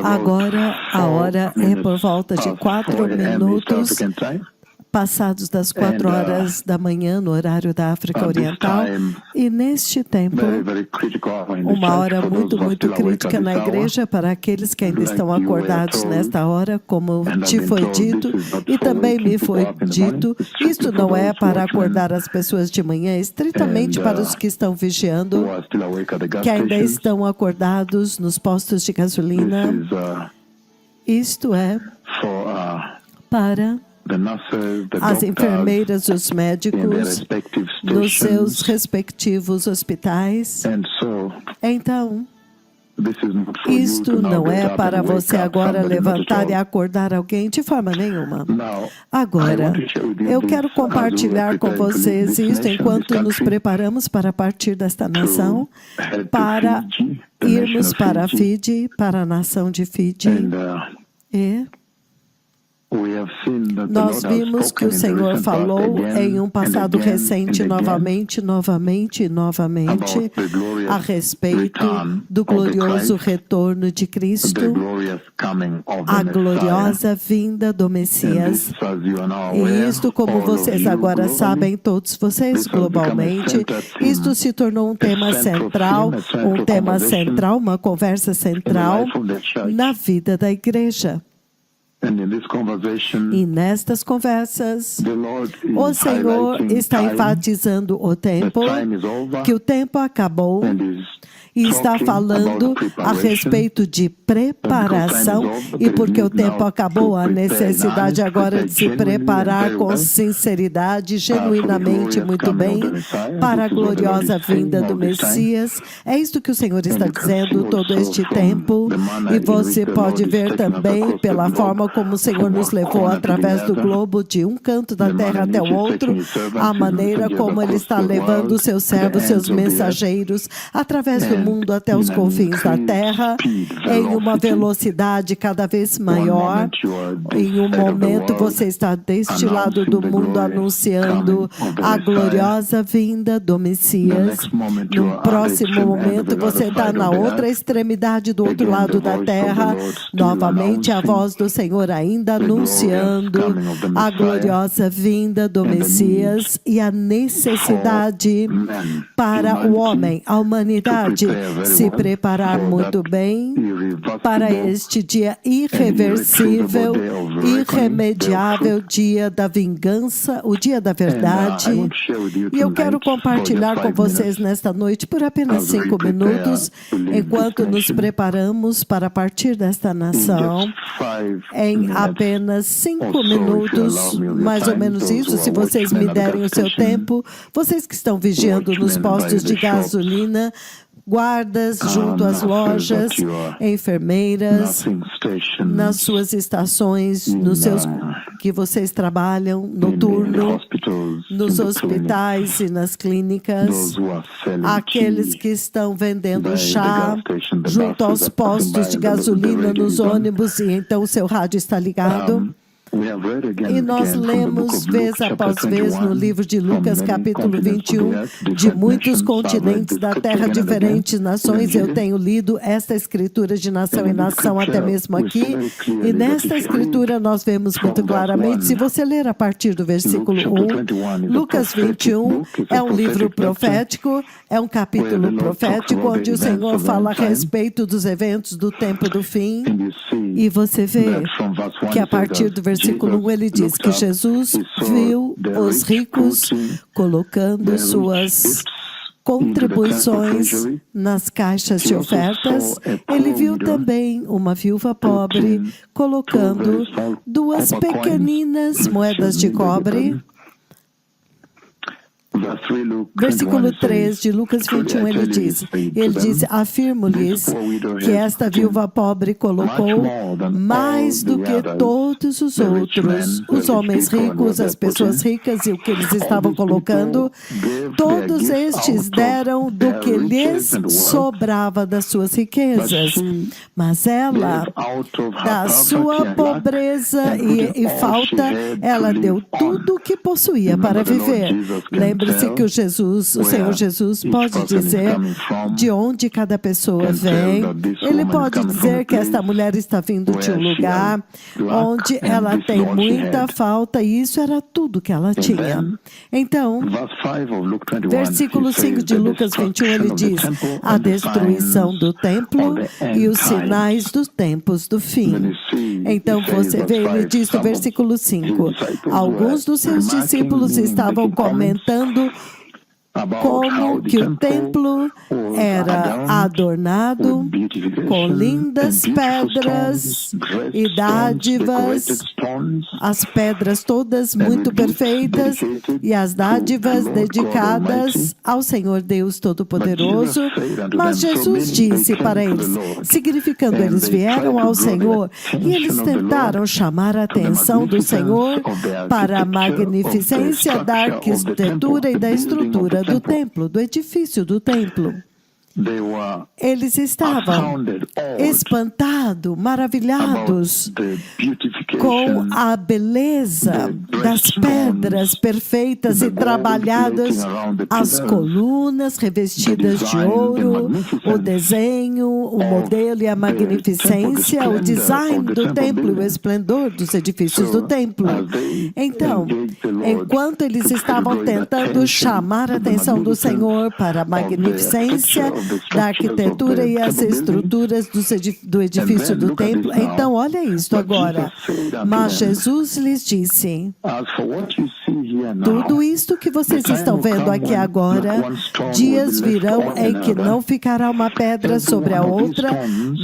Agora a hora é por volta de 4 minutos passados das 4 horas da manhã no horário da África Oriental, e neste tempo, uma hora muito crítica na igreja para aqueles que ainda estão acordados nesta hora, como te foi dito, e também me foi dito, isto não é para acordar as pessoas de manhã, é estritamente para os que estão vigiando, que ainda estão acordados nos postos de gasolina. Isto é para as enfermeiras, os médicos, nos seus respectivos hospitais. Então, isto não é para você agora levantar e acordar alguém de forma nenhuma. Agora, eu quero compartilhar com vocês isto enquanto nos preparamos para partir desta nação, para irmos para Fiji, para a nação de Fiji. E nós vimos que o Senhor falou em um passado recente novamente a respeito do glorioso retorno de Cristo, a gloriosa vinda do Messias. E isto, como vocês agora sabem, todos vocês globalmente, isto se tornou um tema central, uma conversa central na vida da igreja. E nestas conversas, o Senhor está enfatizando o tempo, que o tempo acabou, e está falando a respeito de preparação, e porque o tempo acabou, a necessidade agora de se preparar com sinceridade, genuinamente, muito bem, para a gloriosa vinda do Messias. É isto que o Senhor está dizendo todo este tempo, e você pode ver também pela forma como o Senhor nos levou através do globo de um canto da terra até o outro, a maneira como Ele está levando os seus servos, seus mensageiros, através do mundo até os confins da terra, em uma velocidade cada vez maior. Em um momento você está deste lado do mundo anunciando a gloriosa vinda do Messias. No próximo momento você está na outra extremidade do outro lado da terra, novamente a voz do Senhor ainda anunciando a gloriosa vinda do Messias e a necessidade para o homem, a humanidade, se preparar muito bem para este dia irreversível, irremediável, dia da vingança, o dia da verdade. E eu quero compartilhar com vocês nesta noite por apenas 5 minutos, enquanto nos preparamos para partir desta nação. Em apenas 5 minutos, mais ou menos isso, se vocês me derem o seu tempo, vocês que estão vigiando nos postos de gasolina, guardas junto às lojas, enfermeiras, nas suas estações, nos seus que vocês trabalham noturno, nos hospitais e nas clínicas, aqueles que estão vendendo chá junto aos postos de gasolina, nos ônibus, e então o seu rádio está ligado. E nós lemos vez após vez no livro de Lucas, capítulo 21, de muitos continentes da terra, diferentes nações. Eu tenho lido esta escritura de nação em nação, até mesmo aqui. E nesta escritura nós vemos muito claramente, se você ler a partir do versículo 1, Lucas 21 é um livro profético, é um capítulo profético, onde o Senhor fala a respeito dos eventos do tempo do fim. E você vê que a partir do versículo 1 ele diz que Jesus viu os ricos colocando suas contribuições nas caixas de ofertas. Ele viu também uma viúva pobre colocando 2 pequeninas moedas de cobre. Versículo 3 de Lucas 21, ele diz, afirmo-lhes que esta viúva pobre colocou mais do que todos os outros, os homens ricos, as pessoas ricas e o que eles estavam colocando, todos estes deram do que lhes sobrava das suas riquezas, mas ela, da sua pobreza e falta, ela deu tudo o que possuía para viver. Lembre-se que o Senhor Jesus pode dizer de onde cada pessoa vem. Ele pode dizer que esta mulher está vindo de um lugar onde ela tem muita falta, e isso era tudo que ela tinha. Então, versículo 5 de Lucas 21, ele diz: a destruição do templo e os sinais dos tempos do fim. Então você vê, ele diz no versículo 5, alguns dos seus discípulos estavam comentando como que o templo era adornado com lindas pedras e dádivas, as pedras todas muito perfeitas e as dádivas dedicadas ao Senhor Deus Todo-Poderoso. Mas Jesus disse para eles, significando eles vieram ao Senhor e eles tentaram chamar a atenção do Senhor para a magnificência da arquitetura e da estrutura do templo, do edifício do templo. Eles estavam espantados, maravilhados com a beleza das pedras perfeitas e trabalhadas, as colunas revestidas de ouro, o desenho, o modelo e a magnificência, o design do templo, o esplendor dos edifícios do templo. Então, enquanto eles estavam tentando chamar a atenção do Senhor para a magnificência da arquitetura e as estruturas do edifício do templo. Então, olha isso agora. Mas Jesus lhes disse, tudo isto que vocês estão vendo aqui agora, dias virão em que não ficará uma pedra sobre a outra,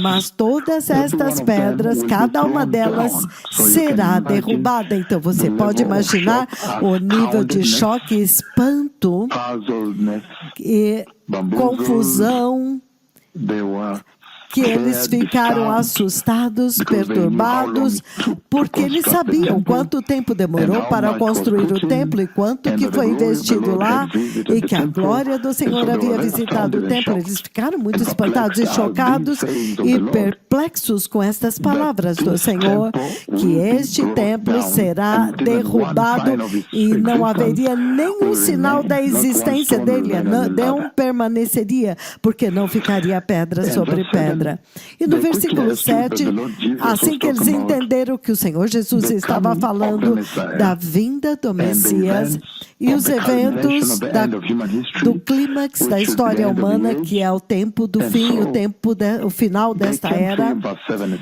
mas todas estas pedras, cada uma delas será derrubada. Então, você pode imaginar o nível de choque, espanto e confusão, que eles ficaram assustados, perturbados, porque eles sabiam quanto tempo demorou para construir o templo e quanto que foi investido lá e que a glória do Senhor havia visitado o templo. Eles ficaram muito espantados e chocados e perplexos com estas palavras do Senhor, que este templo será derrubado e não haveria nenhum sinal da existência dele, não permaneceria, porque não ficaria pedra sobre pedra. E no versículo 7, assim que eles entenderam que o Senhor Jesus estava falando da vinda do Messias e os eventos do clímax da história humana, que é o tempo do fim, o final desta era.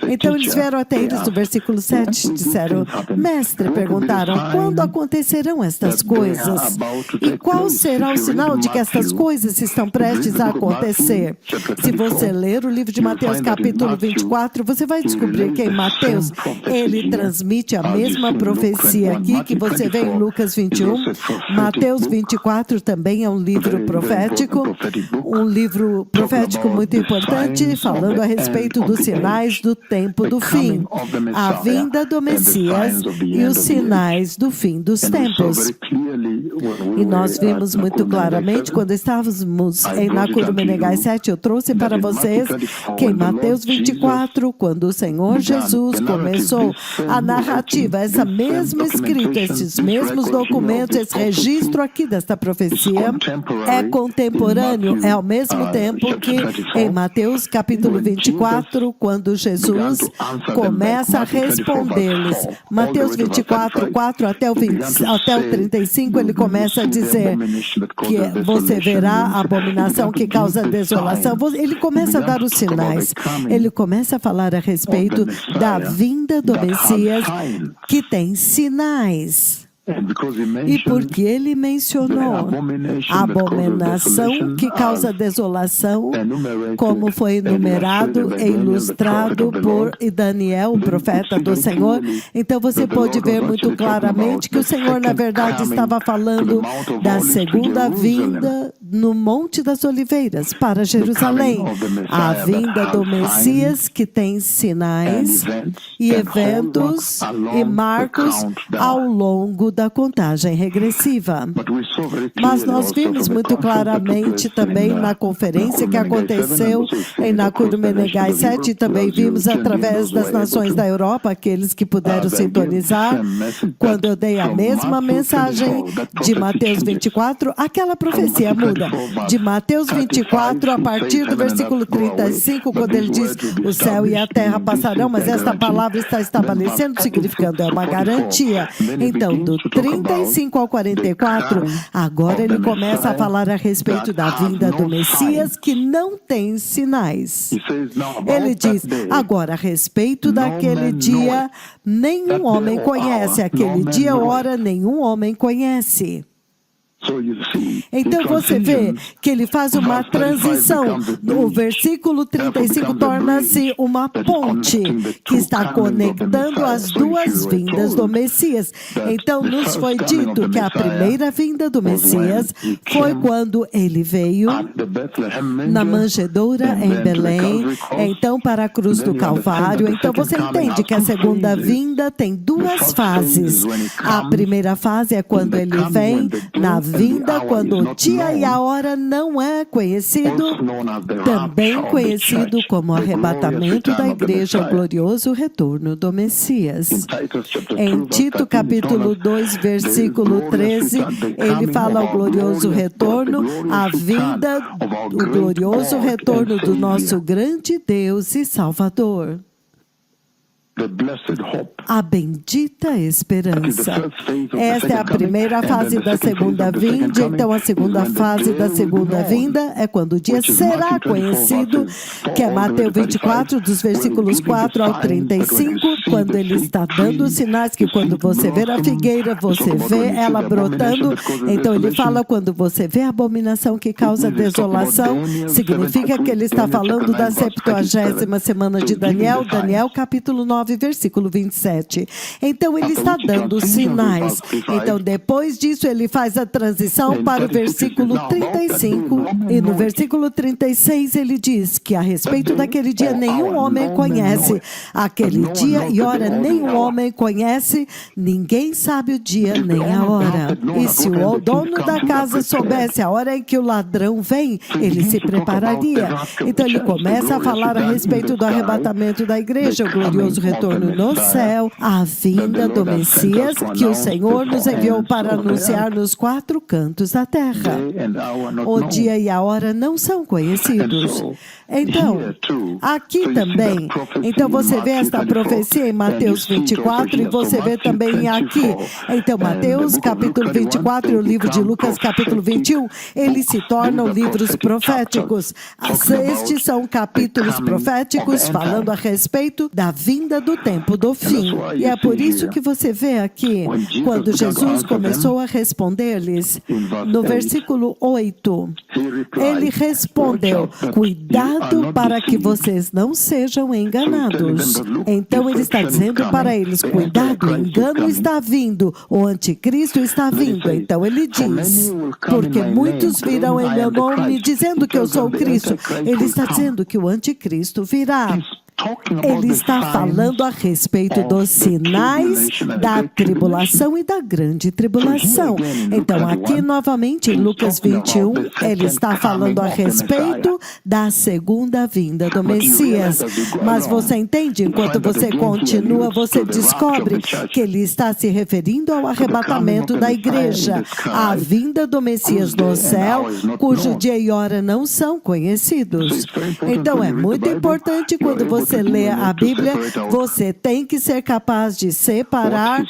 Então eles vieram até eles no versículo 7 e disseram, mestre, perguntaram, quando acontecerão estas coisas? E qual será o sinal de que estas coisas estão prestes a acontecer? Se você ler o livro de Mateus capítulo 24, você vai descobrir que em Mateus ele transmite a mesma profecia aqui que você vê em Lucas 21. Mateus 24 também é um livro profético muito importante, falando a respeito dos sinais do tempo do fim, a vinda do Messias e os sinais do fim dos tempos. E nós vimos muito claramente, quando estávamos em Nacurumenegai 7, eu trouxe para vocês que em Mateus 24, quando o Senhor Jesus começou a narrativa, essa mesma escrita, esses mesmos documentos, esse registro aqui desta profecia é contemporâneo, é ao mesmo tempo que em Mateus capítulo 24, quando Jesus começa a responder-lhes. Mateus 24, 4 até o 35, ele começa a dizer que você verá a abominação que causa desolação. Ele começa a dar os sinais. Ele começa a falar a respeito da vinda do Messias, que tem sinais. E porque ele mencionou a abominação que causa desolação, como foi enumerado e ilustrado por Daniel, o profeta do Senhor, então você pode ver muito claramente que o Senhor, na verdade, estava falando da segunda vinda no Monte das Oliveiras, para Jerusalém. A vinda do Messias que tem sinais e eventos e marcos ao longo da contagem regressiva. Mas nós vimos muito claramente também na conferência que aconteceu em Nakuru Menegai 7, e também vimos através das nações da Europa, aqueles que puderam sintonizar, quando eu dei a mesma mensagem de Mateus 24, aquela profecia muda. De Mateus 24, a partir do versículo 35, quando ele diz, o céu e a terra passarão, mas esta palavra está estabelecendo, significando, é uma garantia. Então, do 35 ao 44, agora ele começa a falar a respeito da vinda do Messias, que não tem sinais. Ele diz, agora, a respeito daquele dia, nenhum homem conhece. Aquele dia, hora, nenhum homem conhece. Então você vê que ele faz uma transição. O versículo 35 torna-se uma ponte que está conectando as duas vindas do Messias. Então nos foi dito que a primeira vinda do Messias foi quando ele veio na manjedoura em Belém, então para a cruz do Calvário. Então você entende que a segunda vinda tem duas fases. A primeira fase é quando ele vem na vinda, quando o dia e a hora não é conhecido, também conhecido como arrebatamento da igreja, o glorioso retorno do Messias. Em Tito capítulo 2, versículo 13, ele fala o glorioso retorno, a vinda, o glorioso retorno do nosso grande Deus e Salvador. A bendita esperança. Esta é a primeira fase da segunda vinda. Então a segunda fase da segunda vinda é quando o dia será conhecido, que é Mateus 24, dos versículos 4 ao 35, quando ele está dando sinais que quando você vê a figueira, você vê ela brotando. Então ele fala, quando você vê a abominação que causa desolação, significa que ele está falando da 70ª semana de Daniel, Daniel capítulo 9, versículo 27. Então ele está dando sinais. Então depois disso ele faz a transição para o versículo 35, e no versículo 36 ele diz que a respeito daquele dia nenhum homem conhece. Aquele dia e hora nenhum homem conhece, ninguém sabe o dia nem a hora. E se o dono da casa soubesse a hora em que o ladrão vem, ele se prepararia. Então ele começa a falar a respeito do arrebatamento da igreja, o glorioso retorno no céu, a vinda do Messias, que o Senhor nos enviou para anunciar nos quatro cantos da terra. O dia e a hora não são conhecidos. Então, aqui também, então você vê esta profecia em Mateus 24 e você vê também aqui. Então, Mateus capítulo 24 e o livro de Lucas capítulo 21, eles se tornam livros proféticos. Estes são capítulos proféticos falando a respeito da vinda do tempo do fim. E é por isso que você vê aqui, quando Jesus começou a responder-lhes, no versículo 8, ele respondeu, cuidado para que vocês não sejam enganados. Então ele está dizendo para eles, cuidado, o engano está vindo, o anticristo está vindo. Então ele diz, porque muitos virão em meu nome dizendo que eu sou o Cristo. Ele está dizendo que o anticristo virá. Ele está falando a respeito dos sinais da tribulação e da grande tribulação. Então, aqui novamente em Lucas 21, ele está falando a respeito da segunda vinda do Messias. Mas você entende, enquanto você continua, você descobre que ele está se referindo ao arrebatamento da igreja, a vinda do Messias no céu, cujo dia e hora não são conhecidos. Então, é muito importante quando você lê a Bíblia, você tem que ser capaz de separar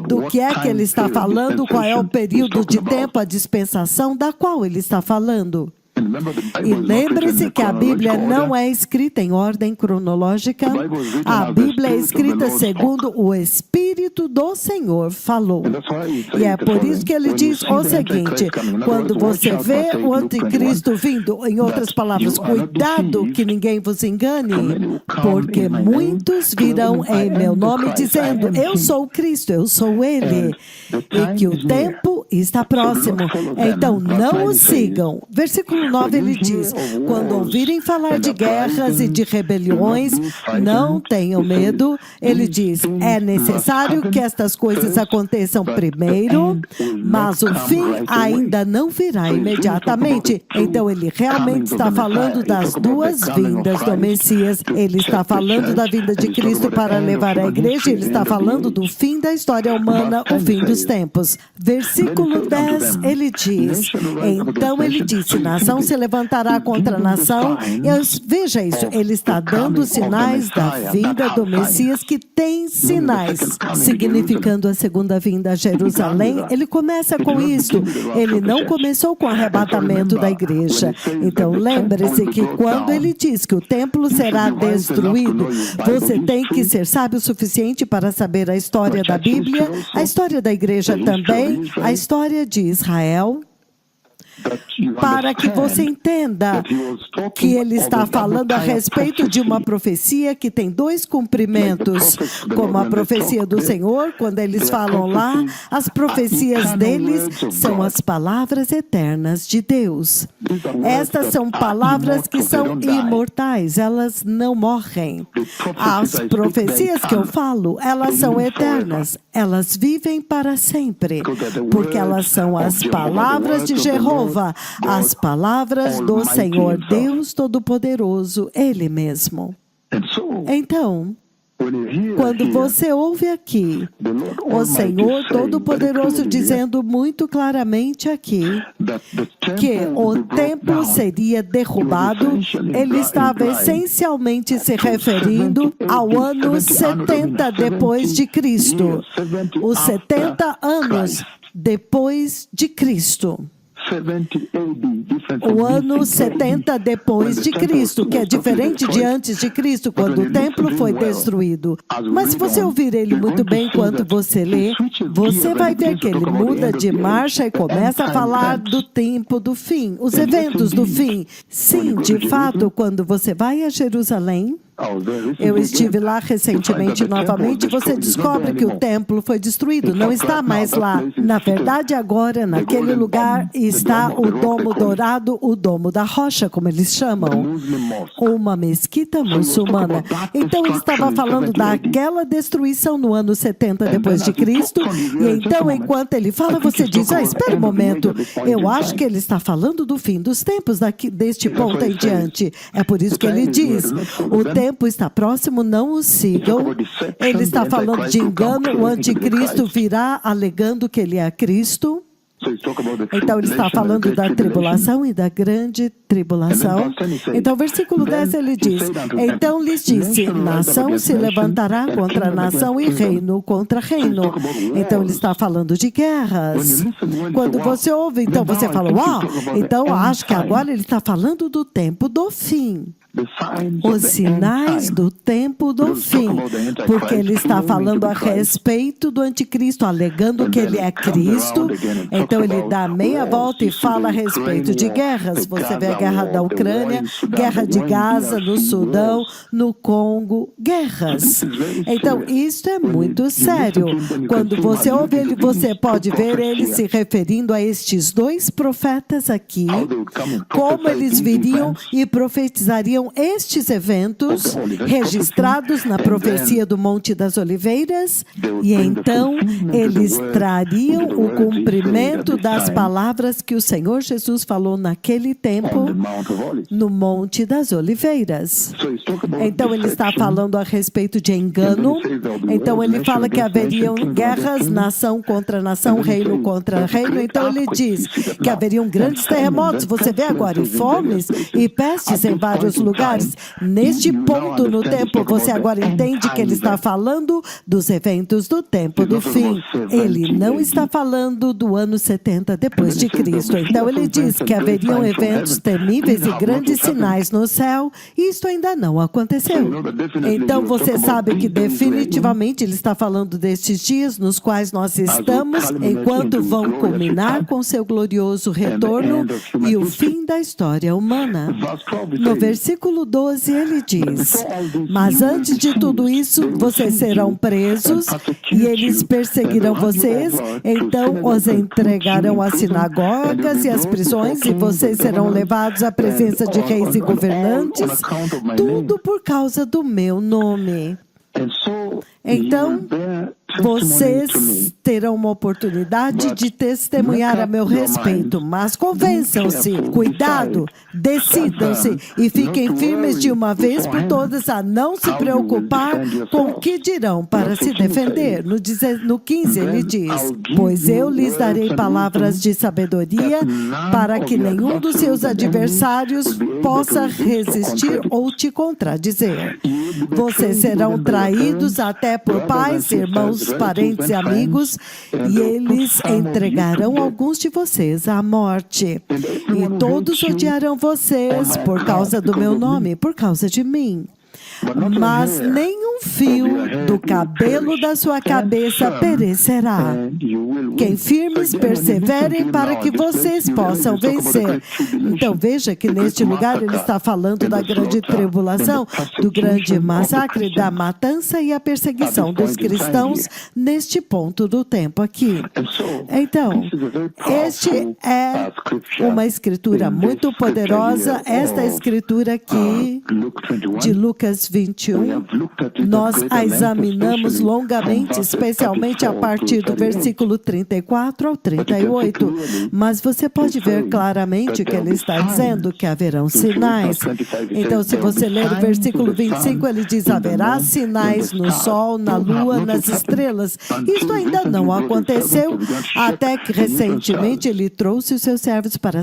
do que é que ele está falando, qual é o período de tempo, a dispensação da qual ele está falando. E lembre-se que a Bíblia não é escrita em ordem cronológica. A Bíblia é escrita segundo o Espírito do Senhor falou. E é por isso que ele diz o seguinte, quando você vê o anticristo vindo, em outras palavras, cuidado que ninguém vos engane, porque muitos virão em meu nome dizendo, eu sou o Cristo, eu sou ele, e que o tempo está próximo. Então não o sigam. Versículo 9 ele diz: quando ouvirem falar de guerras e de rebeliões, não tenham medo. Ele diz: é necessário que estas coisas aconteçam primeiro, mas o fim ainda não virá imediatamente. Então ele realmente está falando das duas vindas do Messias. Ele está falando da vinda de Cristo para levar a igreja. Ele está falando do fim da história humana, o fim dos tempos. Versículo 10, ele diz: então ele disse, nação se levantará contra nação. Veja isso, ele está dando sinais da vinda do Messias, que tem sinais, significando a segunda vinda a Jerusalém. Ele começa com isso. Ele não começou com o arrebatamento da igreja. Então lembre-se que quando ele diz que o templo será destruído, você tem que ser sábio o suficiente para saber a história da Bíblia, a história da igreja também, a história de Israel, para que você entenda que ele está falando a respeito de uma profecia que tem dois cumprimentos, como a profecia do Senhor, quando eles falam lá, as profecias deles são as palavras eternas de Deus. Estas são palavras que são imortais, elas não morrem. As profecias que eu falo, elas são eternas, elas vivem para sempre, porque elas são as palavras de Jeová, as palavras do Senhor Deus Todo-Poderoso, Ele mesmo. Então, quando você ouve aqui o Senhor Todo-Poderoso dizendo muito claramente aqui que o templo seria derrubado, ele estava essencialmente se referindo ao ano 70 depois de Cristo. Os 70 anos depois de Cristo. O ano 70 depois de Cristo, que é diferente de antes de Cristo, quando o templo foi destruído. Mas se você ouvir ele muito bem enquanto você lê, você vai ver que ele muda de marcha e começa a falar do tempo do fim, os eventos do fim. Sim, de fato, quando você vai a Jerusalém, eu estive lá recentemente novamente, você descobre que o templo foi destruído, não está mais lá. Na verdade, agora, naquele lugar, está o domo dourado, o domo da rocha, como eles chamam, uma mesquita muçulmana. Então, ele estava falando daquela destruição no ano 70 depois de Cristo, e então, enquanto ele fala, você diz, espera um momento, eu acho que ele está falando do fim dos tempos, deste ponto em diante. É por isso que ele diz, o tempo está próximo, não o sigam. Ele está falando de engano, o anticristo virá alegando que ele é Cristo. Então ele está falando da tribulação e da grande tribulação. Então versículo 10 ele diz, então lhes disse, nação se levantará contra nação e reino contra reino. Então ele está falando de guerras. Quando você ouve, então você fala, então acho que agora ele está falando do tempo do fim. Os sinais do tempo do fim, porque ele está falando a respeito do anticristo, alegando que ele é Cristo. Então ele dá meia volta e fala a respeito de guerras. Você vê a guerra da Ucrânia, guerra de Gaza, no Sudão, no Congo, guerras. Então isso é muito sério. Quando você ouve ele, você pode ver ele se referindo a estes dois profetas aqui, como eles viriam e profetizariam estes eventos registrados na profecia do Monte das Oliveiras, e então eles trariam o cumprimento das palavras que o Senhor Jesus falou naquele tempo no Monte das Oliveiras. Então ele está falando a respeito de engano. Então ele fala que haveriam guerras, nação contra nação, reino contra reino. Então ele diz que haveriam grandes terremotos. Você vê agora, e fomes e pestes em vários lugares. Neste ponto no tempo, você agora entende que ele está falando dos eventos do tempo do fim. Ele não está falando do ano 70 depois de Cristo. Então ele diz que haveriam eventos temíveis e grandes sinais no céu, e isto ainda não não aconteceu. Então você sabe que definitivamente ele está falando destes dias nos quais nós estamos, enquanto vão culminar com seu glorioso retorno e o fim da história humana. No versículo 12 ele diz: mas antes de tudo isso, vocês serão presos e eles perseguirão vocês, então os entregarão às sinagogas e às prisões e vocês serão levados à presença de reis e governantes, tudo por causa do meu nome. Então, vocês terão uma oportunidade de testemunhar a meu respeito, mas convençam-se, cuidado, decidam-se e fiquem firmes de uma vez por todas a não se preocupar com o que dirão para se defender. No 15 ele diz: pois eu lhes darei palavras de sabedoria para que nenhum dos seus adversários possa resistir ou te contradizer. Vocês serão traídos até por pais, irmãos, parentes e amigos, e eles entregarão alguns de vocês à morte. E todos odiarão vocês por causa do meu nome, por causa de mim. Mas nenhum fio do cabelo da sua cabeça perecerá. Quem firmes perseverem para que vocês possam vencer. Então veja que neste lugar ele está falando da grande tribulação, do grande massacre, da matança e a perseguição dos cristãos neste ponto do tempo aqui. Então, este é uma escritura muito poderosa, esta escritura aqui de Lucas 21, nós a examinamos longamente, especialmente a partir do versículo 34 ao 38, mas você pode ver claramente que ele está dizendo que haverão sinais. Então, se você ler o versículo 25, ele diz: haverá sinais no sol, na lua, nas estrelas. Isto ainda não aconteceu, até que recentemente ele trouxe os seus servos para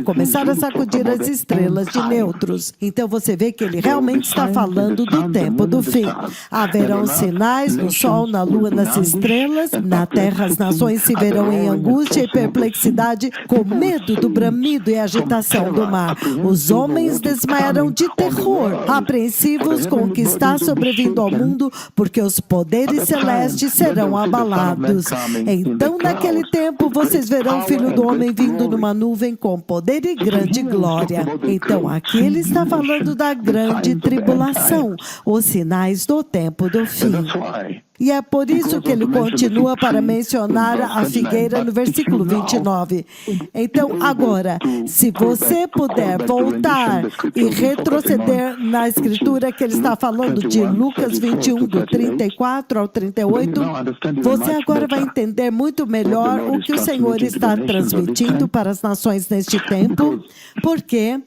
começar a sacudir as estrelas de neutros. Então, você vê que ele realmente está falando do tempo do fim. Haverão sinais no sol, na lua, nas estrelas, na terra as nações se verão em angústia e perplexidade, com medo do bramido e agitação do mar. Os homens desmaiarão de terror, apreensivos com o que está sobrevindo ao mundo, porque os poderes celestes serão abalados. Então, naquele tempo, vocês verão o Filho do Homem vindo numa nuvem com poder e grande glória. Então, aqui ele está falando da grande tribulação, os sinais do tempo do fim. E é por isso que ele continua para mencionar a figueira no versículo 29. Então, agora, se você puder voltar e retroceder na escritura que ele está falando de Lucas 21, do 34 ao 38, você agora vai entender muito melhor o que o Senhor está transmitindo para as nações neste tempo, porque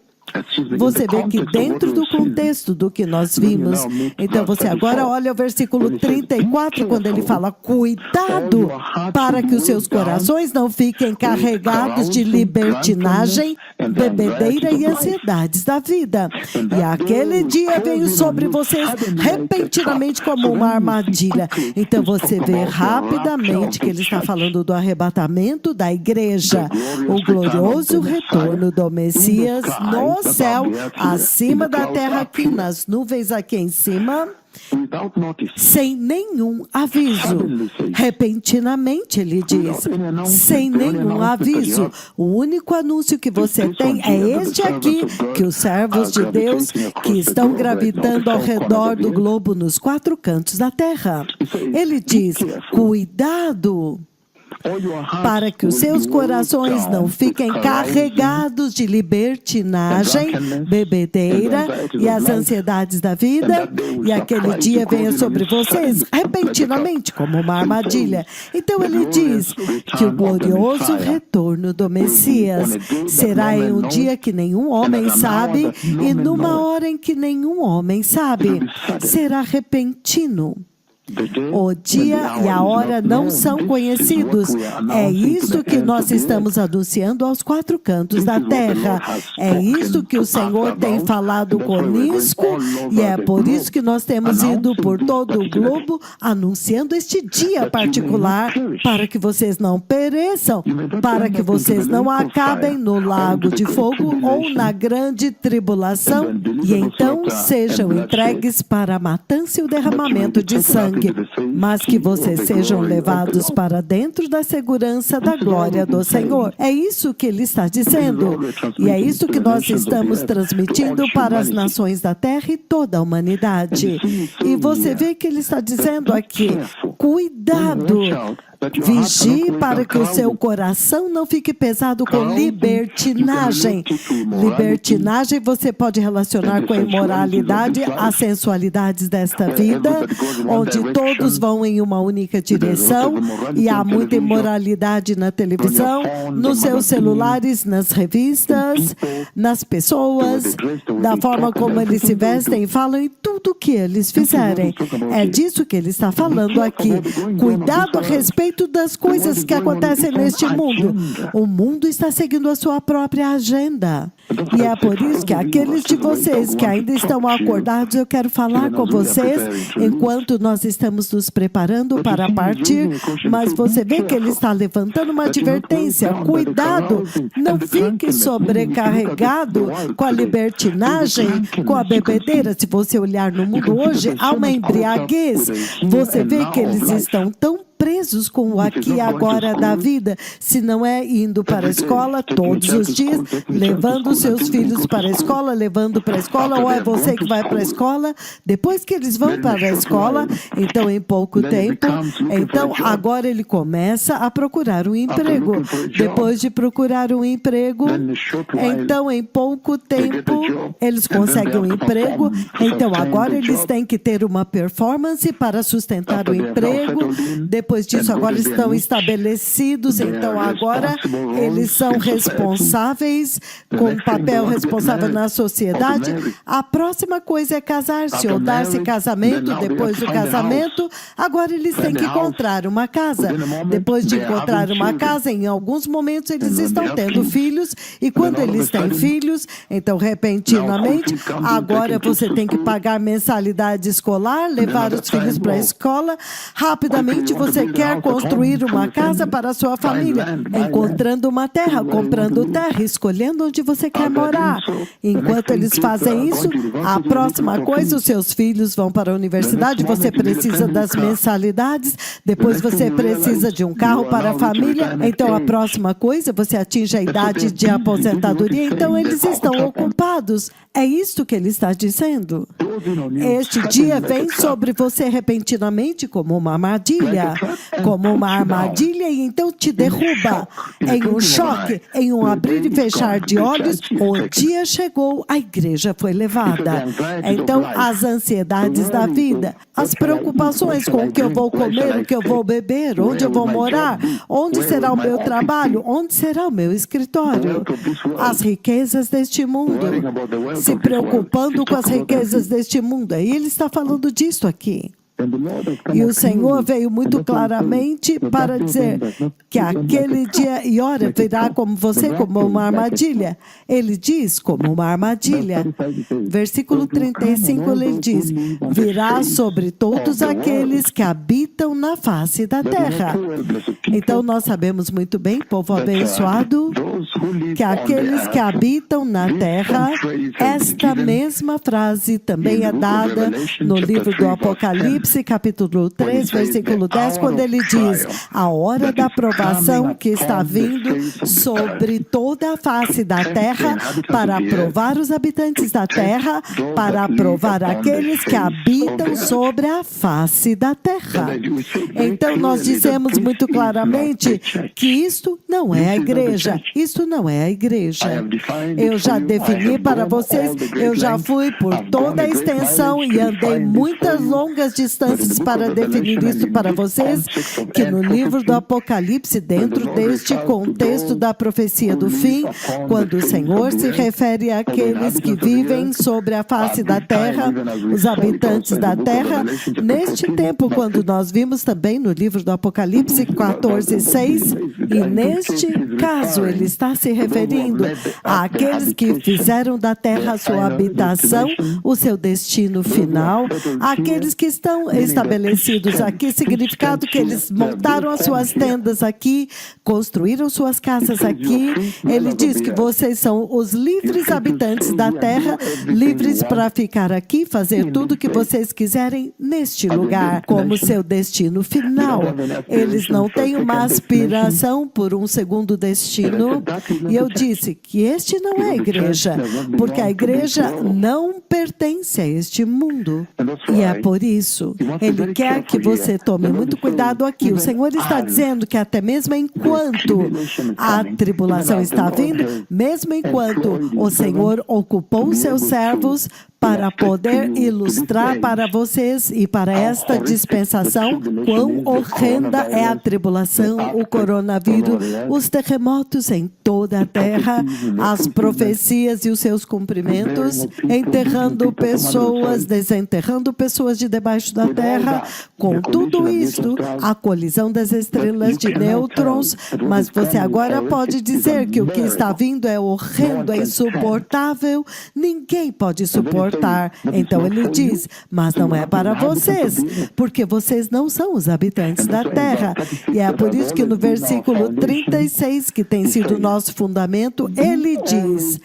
você vê que dentro do contexto do que nós vimos, então você agora olha o versículo 34, quando ele fala: cuidado para que os seus corações não fiquem carregados de libertinagem, bebedeira e ansiedades da vida. E aquele dia veio sobre vocês repentinamente como uma armadilha. Então você vê rapidamente que ele está falando do arrebatamento da igreja, o glorioso retorno do Messias no céu, acima da terra, aqui nas nuvens, aqui em cima, sem nenhum aviso. Repentinamente, ele diz, sem nenhum aviso. O único anúncio que você tem é este aqui, que os servos de Deus que estão gravitando ao redor do globo nos 4 cantos da terra. Ele diz: cuidado para que os seus corações não fiquem carregados de libertinagem, bebedeira e as ansiedades da vida, e aquele dia venha sobre vocês repentinamente como uma armadilha. Então ele diz que o glorioso retorno do Messias será em um dia que nenhum homem sabe e numa hora em que nenhum homem sabe. Será repentino. O dia e a hora não são conhecidos. É isto que nós estamos anunciando aos 4 cantos da terra. É isto que o Senhor tem falado conosco e é por isso que nós temos ido por todo o globo anunciando este dia particular para que vocês não pereçam, para que vocês não acabem no lago de fogo ou na grande tribulação e então sejam entregues para a matança e o derramamento de sangue, mas que vocês sejam levados para dentro da segurança da glória do Senhor. É isso que ele está dizendo. E é isso que nós estamos transmitindo para as nações da terra e toda a humanidade. E você vê que ele está dizendo aqui, cuidado. Vigie para que o seu coração não fique pesado com libertinagem. Libertinagem você pode relacionar com a imoralidade, as sensualidades desta vida, onde todos vão em uma única direção e há muita imoralidade na televisão, nos seus celulares, nas revistas, nas pessoas, da forma como eles se vestem e falam em tudo que eles fizerem. É disso que ele está falando aqui. Cuidado a respeito das coisas que acontecem neste mundo. O mundo está seguindo a sua própria agenda. E é por isso que aqueles de vocês que ainda estão acordados, eu quero falar com vocês enquanto nós estamos nos preparando para partir, mas você vê que ele está levantando uma advertência. Cuidado, não fique sobrecarregado com a libertinagem, com a bebedeira. Se você olhar no mundo hoje, há uma embriaguez. Você vê que eles estão tão presos com o aqui e agora da vida, se não é indo para a escola todos os dias, levando seus filhos para a escola, levando para a escola, ou é você que vai para a escola, depois que eles vão para a escola, então em pouco tempo, então agora ele começa a procurar um emprego, depois de procurar um emprego, então em pouco tempo eles conseguem um emprego, então agora eles têm que ter uma performance para sustentar o emprego, depois disso agora estão estabelecidos, então agora eles são responsáveis, com um papel responsável na sociedade. A próxima coisa é casar-se ou dar-se casamento. Depois do casamento, agora eles têm que encontrar uma casa. Depois de encontrar uma casa, em alguns momentos eles estão tendo filhos, e quando eles têm filhos, então repentinamente, agora você tem que pagar mensalidade escolar, levar os filhos para a escola, rapidamente você quer construir uma casa para a sua família, encontrando uma terra, comprando terra, escolhendo onde você quer morar. Enquanto eles fazem isso, a próxima coisa, os seus filhos vão para a universidade, você precisa das mensalidades, depois você precisa de um carro para a família, então a próxima coisa, você atinge a idade de aposentadoria, então eles estão ocupados. É isto que ele está dizendo. Este dia vem sobre você repentinamente como uma armadilha, e então te derruba em um choque, em um abrir e fechar de olhos. O dia chegou, a igreja foi levada. Então as ansiedades da vida, as preocupações com o que eu vou comer, o que eu vou beber, onde eu vou morar, onde será o meu trabalho, onde será o meu escritório, as riquezas deste mundo, se preocupando com as riquezas deste mundo. Aí ele está falando disso aqui. E o Senhor veio muito claramente para dizer que aquele dia e hora virá como você, como uma armadilha. Ele diz, como uma armadilha. Versículo 35, ele diz, virá sobre todos aqueles que habitam na face da terra. Então nós sabemos muito bem, povo abençoado, que aqueles que habitam na terra, esta mesma frase também é dada no livro do Apocalipse, capítulo 3, versículo 10, quando ele diz, a hora da provação que está vindo sobre toda a face da terra, para provar os habitantes da terra, para provar aqueles que habitam sobre a face da terra. Então nós dizemos muito claramente que isto não é a igreja, isto não é a igreja. Eu já defini para vocês, eu já fui por toda a extensão e andei muitas longas distâncias circunstâncias para definir isso para vocês, que no livro do Apocalipse, dentro deste contexto da profecia do fim, quando o Senhor se refere àqueles que vivem sobre a face da terra, os habitantes da terra, neste tempo, quando nós vimos também no livro do Apocalipse 14:6, e neste caso ele está se referindo àqueles que fizeram da terra a sua habitação, o seu destino final, aqueles que estão estabelecidos aqui, significado que eles montaram as suas tendas aqui, construíram suas casas aqui. Ele diz que vocês são os livres habitantes da terra, livres para ficar aqui, fazer tudo o que vocês quiserem neste lugar, como seu destino final. Eles não têm uma aspiração por um segundo destino. E eu disse que este não é a igreja, porque a igreja não pertence a este mundo. E é por isso, ele quer que você tome muito cuidado aqui. O Senhor está dizendo que até mesmo enquanto a tribulação está vindo, mesmo enquanto o Senhor ocupou os seus servos para poder ilustrar para vocês e para esta dispensação quão horrenda é a tribulação, o coronavírus, os terremotos em toda a terra, as profecias e os seus cumprimentos, enterrando pessoas, desenterrando pessoas de debaixo da terra, com tudo isto, a colisão das estrelas de nêutrons. Mas você agora pode dizer que o que está vindo é horrendo, é insuportável, ninguém pode suportar. Então ele diz, mas não é para vocês, porque vocês não são os habitantes da terra. E é por isso que no versículo 36, que tem sido o nosso fundamento, ele diz,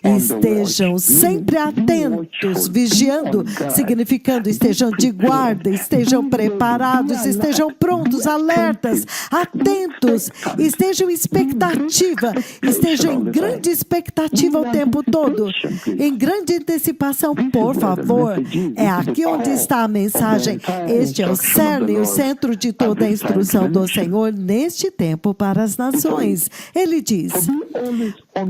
estejam sempre atentos, vigiando, significando estejam de guarda, estejam preparados, estejam prontos, alertas, atentos, estejam em expectativa, estejam em grande expectativa o tempo todo, em grande antecipação. Por favor, é aqui onde está a mensagem. Este é o cerne, o centro de toda a instrução do Senhor neste tempo para as nações. Ele diz,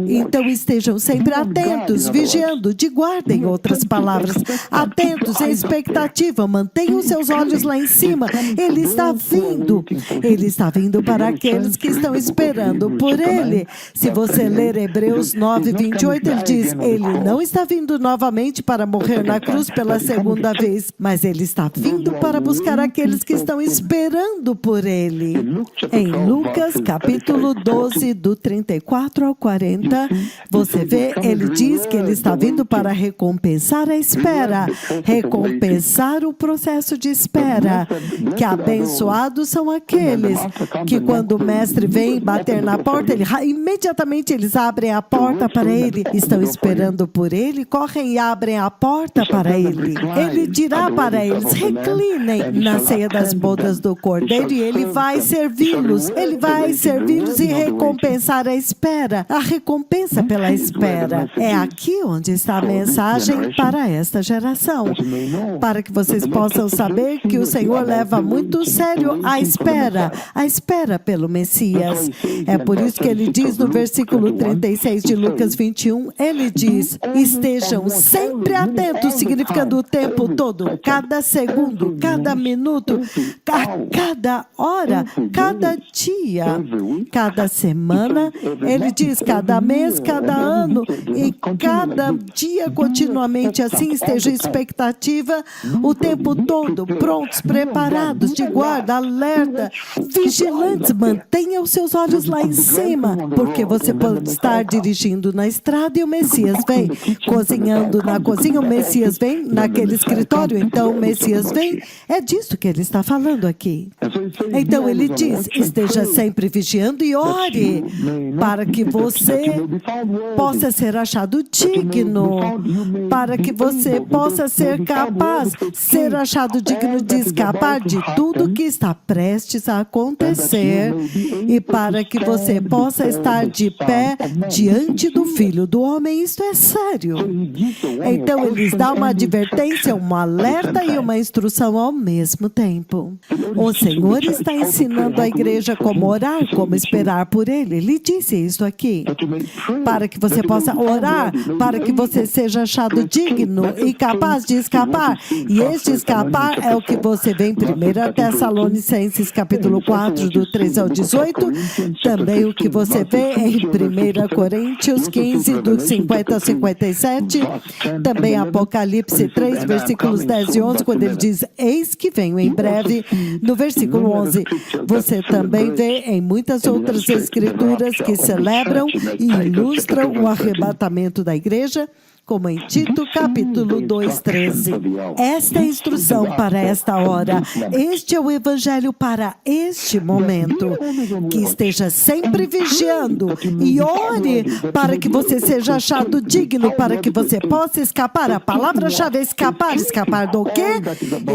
então estejam sempre atentos, vigiando, de guarda, em outras palavras, atentos, em expectativa, mantenham seus olhos lá em cima. Ele está vindo para aqueles que estão esperando por Ele. Se você ler Hebreus 9:28, ele diz, Ele não está vindo novamente para morrer na cruz pela segunda vez, mas Ele está vindo para buscar aqueles que estão esperando por Ele. Em Lucas, capítulo 12, do 34 ao 40, você vê, ele diz que Ele está vindo para recompensar a espera, recompensar o processo de espera, que abençoados são aqueles que quando o mestre vem bater na porta, imediatamente eles abrem a porta para Ele, estão esperando por Ele, correm e abrem a porta para Ele. Ele dirá para eles, reclinem na ceia das bodas do Cordeiro e Ele vai servi-los. Ele vai servi-los e recompensar a espera. A recompensa pela espera. É aqui onde está a mensagem para esta geração. Para que vocês possam saber que o Senhor leva muito sério a espera pelo Messias. É por isso que Ele diz no versículo 36 de Lucas 21, Ele diz, estejam sempre atentos, significando o tempo todo, cada segundo, cada minuto, cada hora, cada dia, cada semana, ele diz, cada mês, cada ano e cada dia continuamente assim, esteja em expectativa o tempo todo, prontos, preparados, de guarda, alerta, vigilantes, mantenha os seus olhos lá em cima, porque você pode estar dirigindo na estrada e o Messias vem, cozinhando na cozinha, o Messias vem, naquele escritório, então o Messias vem, é disso que ele está falando aqui. Então ele diz, esteja sempre vigiando e ore, para que você possa ser achado digno, para que você possa ser capaz, ser achado digno de escapar de tudo que está prestes a acontecer e para que você possa estar de pé diante do Filho do Homem. Isto é sério. Então ele lhes dá uma advertência, um alerta e uma instrução ao mesmo tempo. O Senhor está ensinando a igreja como orar, como esperar por Ele. Ele disse isso aqui, para que você possa orar orar para que você seja achado digno e capaz de escapar. E este escapar é o que você vê em 1 Tessalonicenses capítulo 4, do 13 ao 18. Também o que você vê em 1 Coríntios 15, do 50 ao 57. Também Apocalipse 3, versículos 10 e 11, quando ele diz, eis que venho em breve. No versículo 11, você também vê em muitas outras escrituras que celebram e ilustram o arrebatamento da igreja, como em Tito, capítulo 2, 13. Esta é a instrução para esta hora. Este é o evangelho para este momento. Que esteja sempre vigiando e ore para que você seja achado digno, para que você possa escapar. A palavra-chave é escapar. Escapar do quê?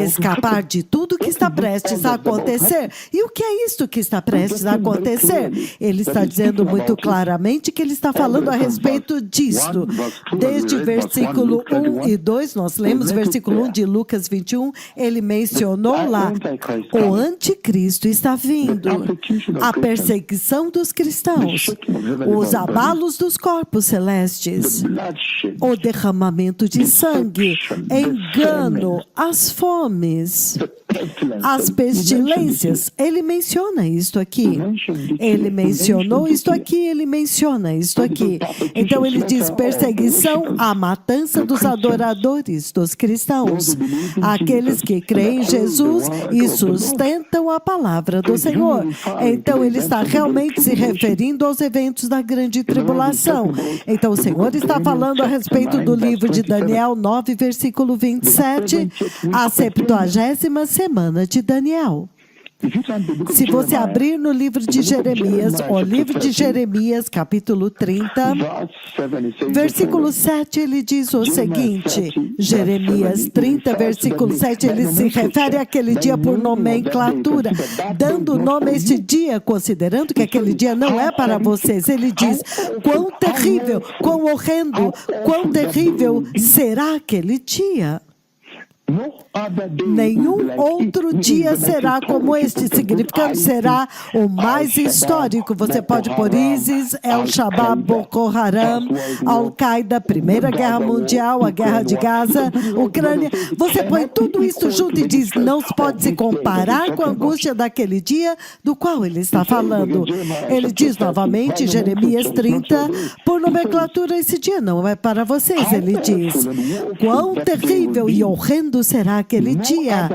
Escapar de tudo que está prestes a acontecer. E o que é isto que está prestes a acontecer? Ele está dizendo muito claramente que ele está falando a respeito disto. Desde versículo 1 e 2, nós lemos versículo 1 de Lucas 21, ele mencionou lá, o anticristo está vindo, a perseguição dos cristãos, os abalos dos corpos celestes, o derramamento de sangue, engano, as fomes, as pestilências. Ele menciona isto aqui. Ele mencionou isto aqui, ele menciona isto aqui. Então ele diz perseguição, a matança dos adoradores, dos cristãos, aqueles que creem em Jesus e sustentam a palavra do Senhor. Então ele está realmente se referindo aos eventos da grande tribulação. Então o Senhor está falando a respeito do livro de Daniel 9, versículo 27, a 70ª semana de Daniel. Se você abrir no livro de Jeremias, o livro de Jeremias, capítulo 30, versículo 7, ele diz o seguinte, Jeremias 30, versículo 7, ele se refere àquele dia por nomenclatura, dando nome a este dia, considerando que aquele dia não é para vocês. Ele diz, quão terrível, quão horrendo, quão terrível será aquele dia. Nenhum outro dia será como este, significando será o mais histórico. Você pode pôr ISIS, El-Shabaab, Boko Haram, Al-Qaeda, Primeira Guerra Mundial, a Guerra de Gaza, Ucrânia. Você põe tudo isso junto e diz, não se pode se comparar com a angústia daquele dia do qual ele está falando. Ele diz novamente, Jeremias 30, por nomenclatura, esse dia não é para vocês. Ele diz, quão terrível e horrendo será aquele dia,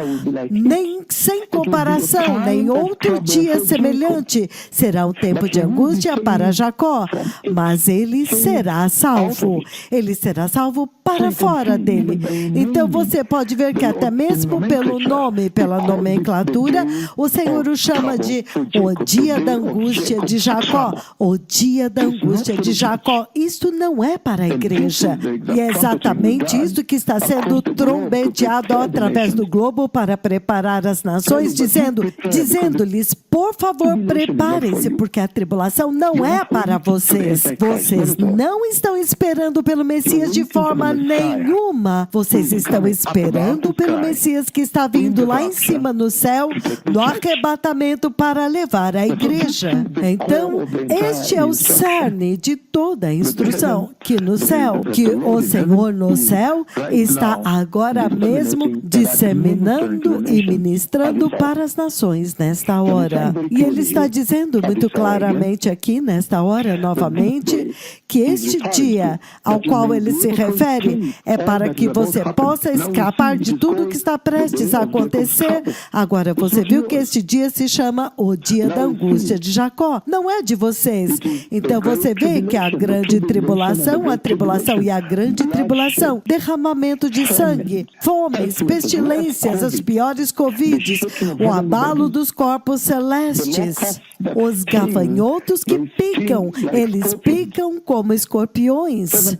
nem sem comparação, nem outro dia semelhante. Será um tempo de angústia para Jacó, mas ele será salvo. Ele será salvo para fora dele. Então você pode ver que até mesmo pelo nome, pela nomenclatura, o Senhor o chama de o dia da angústia de Jacó. O dia da angústia de Jacó. Isto não é para a igreja. E é exatamente isso que está sendo trombeteado através do globo para preparar as nações, dizendo-lhes, por favor, preparem-se, porque a tribulação não é para vocês. Vocês não estão esperando pelo Messias de forma nenhuma. Vocês estão esperando pelo Messias que está vindo lá em cima no céu, no arrebatamento para levar a igreja. Então, este é o cerne de toda a instrução, que no céu, que o Senhor no céu está agora mesmo disseminando e ministrando para as nações nesta hora. E ele está dizendo muito claramente aqui, nesta hora, novamente, que este dia ao qual ele se refere é para que você possa escapar de tudo que está prestes a acontecer. Agora, você viu que este dia se chama o dia da angústia de Jacó. Não é de vocês. Então, você vê que a grande tribulação, a tribulação e a grande tribulação, derramamento de sangue, fomes, pestilências, as piores covides, o abalo dos corpos celestes, os gafanhotos que picam, eles picam como escorpiões.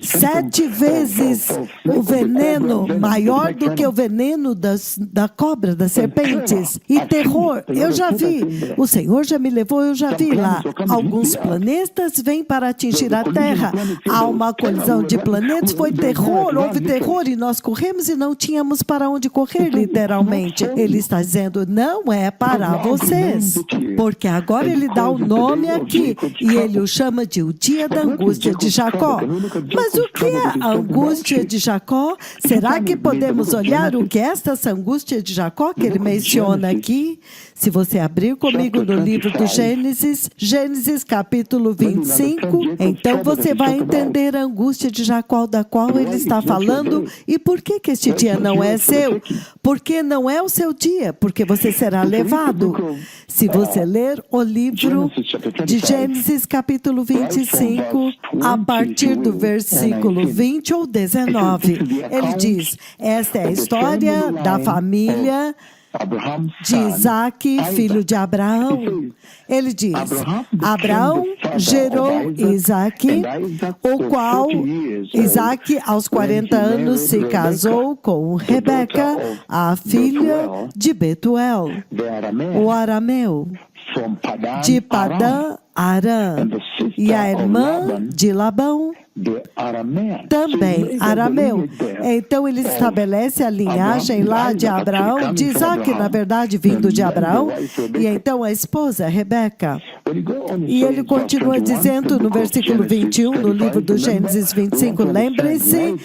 7 vezes o veneno, maior do que o veneno da cobra, das serpentes. E terror, eu já vi, o Senhor já me levou, eu já vi lá. Alguns planetas vêm para atingir a Terra. Há uma colisão de planetas, foi terror, houve terror e nós corremos e não tínhamos para onde correr, literalmente. Ele está dizendo, não é para vocês. Porque agora ele dá o nome aqui e ele o chama de o dia dia da angústia de Jacó. Mas o que é a angústia de Jacó? Será que podemos olhar o que é esta angústia de Jacó que ele menciona aqui? Se você abrir comigo no livro do Gênesis, Gênesis capítulo 25, então você vai entender a angústia de Jacó da qual ele está falando e por que este dia não é seu. Porque não é o seu dia, porque você será levado. Se você ler o livro de Gênesis capítulo 25, a partir do versículo 20 ou 19, ele diz, esta é a história da família de Isaac, filho de Abraão. Ele diz, Abraão gerou Isaac, o qual Isaac aos 40 anos se casou com Rebeca, a filha de Betuel, o arameu, de Padã Arã, e a irmã de Labão, também arameu. Então ele estabelece a linhagem lá de Abraão, de Isaac, na verdade, vindo de Abraão, e então a esposa, Rebeca. E ele continua dizendo no versículo 21, no livro do Gênesis 25, lembre-se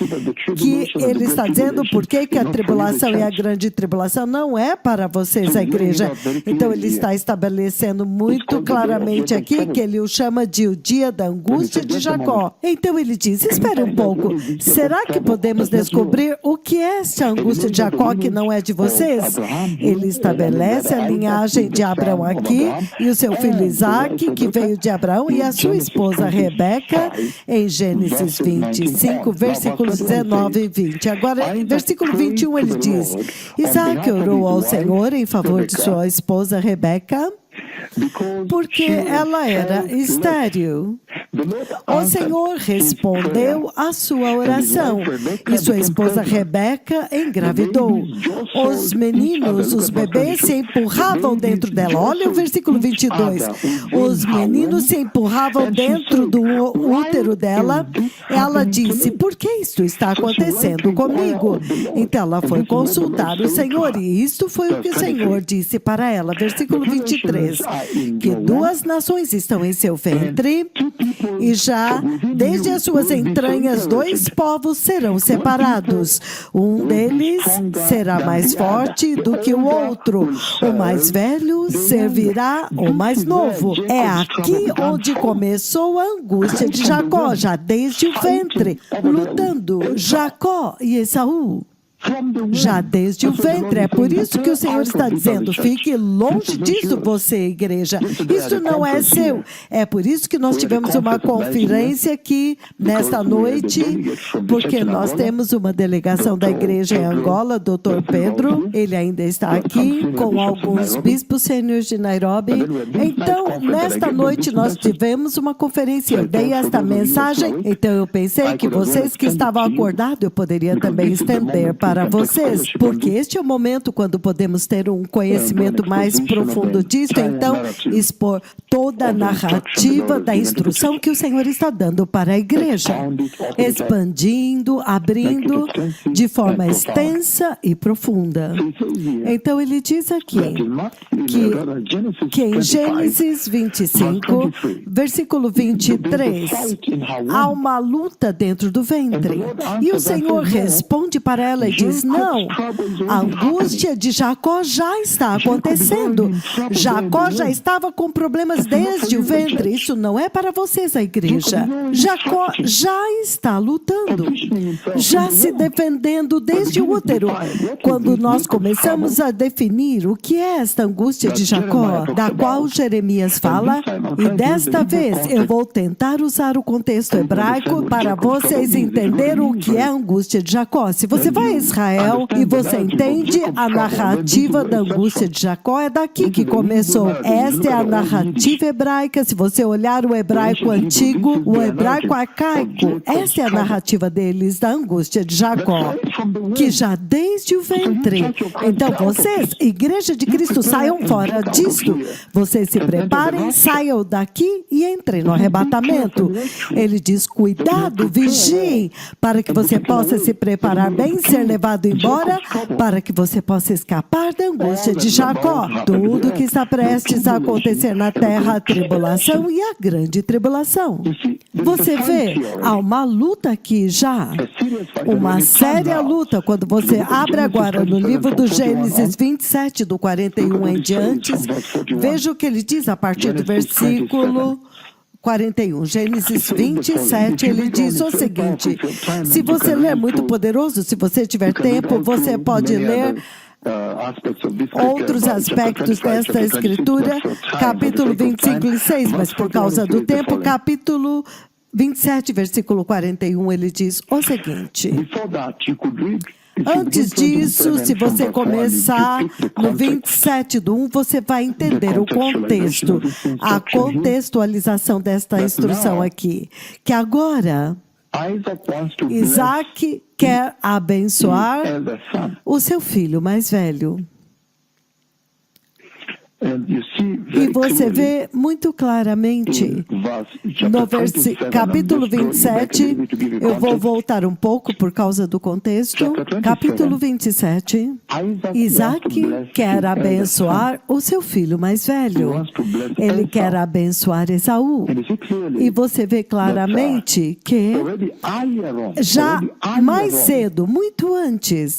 que ele está dizendo por que a tribulação e a grande tribulação não é para vocês, a igreja. Então ele está estabelecendo muito claramente aqui que ele o chama de o dia da angústia de Jacó. Então ele diz, espere um pouco, será que podemos descobrir o que é esta angústia de Jacó que não é de vocês? Ele estabelece a linhagem de Abraão aqui e o seu filho Isaac, que veio de Abraão, e a sua esposa Rebeca, em Gênesis 25, versículos 19 e 20. Agora, em versículo 21, ele diz, Isaac orou ao Senhor em favor de sua esposa Rebeca, porque ela era estéril. O Senhor respondeu à sua oração, e sua esposa Rebeca engravidou. Os meninos, os bebês, se empurravam dentro dela. Olha o versículo 22. Os meninos se empurravam dentro do útero dela. Ela disse, por que isto está acontecendo comigo? Então ela foi consultar o Senhor, e isto foi o que o Senhor disse para ela. Versículo 23. Que duas nações estão em seu ventre, e já desde as suas entranhas 2 povos serão separados. Um deles será mais forte do que o outro. O mais velho servirá o mais novo. É aqui onde começou a angústia de Jacó, já desde o ventre, lutando Jacó e Esaú. Já desde o ventre. É por isso que o Senhor está dizendo, fique longe disso, você, igreja. Isso não é seu. É por isso que nós tivemos uma conferência aqui nesta noite, porque nós temos uma delegação da igreja em Angola, Dr. Pedro, ele ainda está aqui, com alguns bispos sêniores de Nairobi. Então, nesta noite nós tivemos uma conferência, eu dei esta mensagem, então eu pensei que vocês que estavam acordados, eu poderia também estender para vocês, porque este é o momento quando podemos ter um conhecimento mais profundo disso, então expor toda a narrativa da instrução que o Senhor está dando para a igreja, expandindo, abrindo de forma extensa e profunda. Então ele diz aqui que em Gênesis 25, versículo 23, há uma luta dentro do ventre, e o Senhor responde para ela e diz, não, a angústia de Jacó já está acontecendo. Jacó já estava com problemas desde o ventre. Isso não é para vocês, a igreja. Jacó já está lutando, já se defendendo desde o útero. Quando nós começamos a definir o que é esta angústia de Jacó, da qual Jeremias fala, e desta vez eu vou tentar usar o contexto hebraico para vocês entenderem o que é a angústia de Jacó. Se você vai a Israel e você entende a narrativa da angústia de Jacó, é daqui que começou. Esta é a narrativa hebraica. Se você olhar o hebraico antigo, o hebraico arcaico, essa é a narrativa deles da angústia de Jacó, que já desde o ventre. Então vocês, Igreja de Cristo, saiam fora disto. Vocês se preparem, saiam daqui e entrem no arrebatamento. Ele diz, cuidado, vigiem, para que você possa se preparar bem, ser levado levado embora para que você possa escapar da angústia de Jacó. Tudo que está prestes a acontecer na terra, a tribulação e a grande tribulação. Você vê, há uma luta aqui já, uma séria luta. Quando você abre agora no livro do Gênesis 27, do 41 em diante, veja o que ele diz a partir do versículo 41. Gênesis 27, ele diz o seguinte: se você ler Muito Poderoso, se você tiver tempo, você pode ler outros aspectos desta escritura, capítulo 25 e 6, mas por causa do tempo, capítulo 27, versículo 41, ele diz o seguinte: antes disso, se você começar no 27 do 1, você vai entender o contexto, a contextualização desta instrução aqui. Que agora, Isaac quer abençoar o seu filho mais velho. E você vê muito claramente no capítulo 27, eu vou voltar um pouco por causa do contexto. Capítulo 27, Isaac quer abençoar o seu filho mais velho. Ele quer abençoar Esaú. E você vê claramente que já mais cedo, muito antes,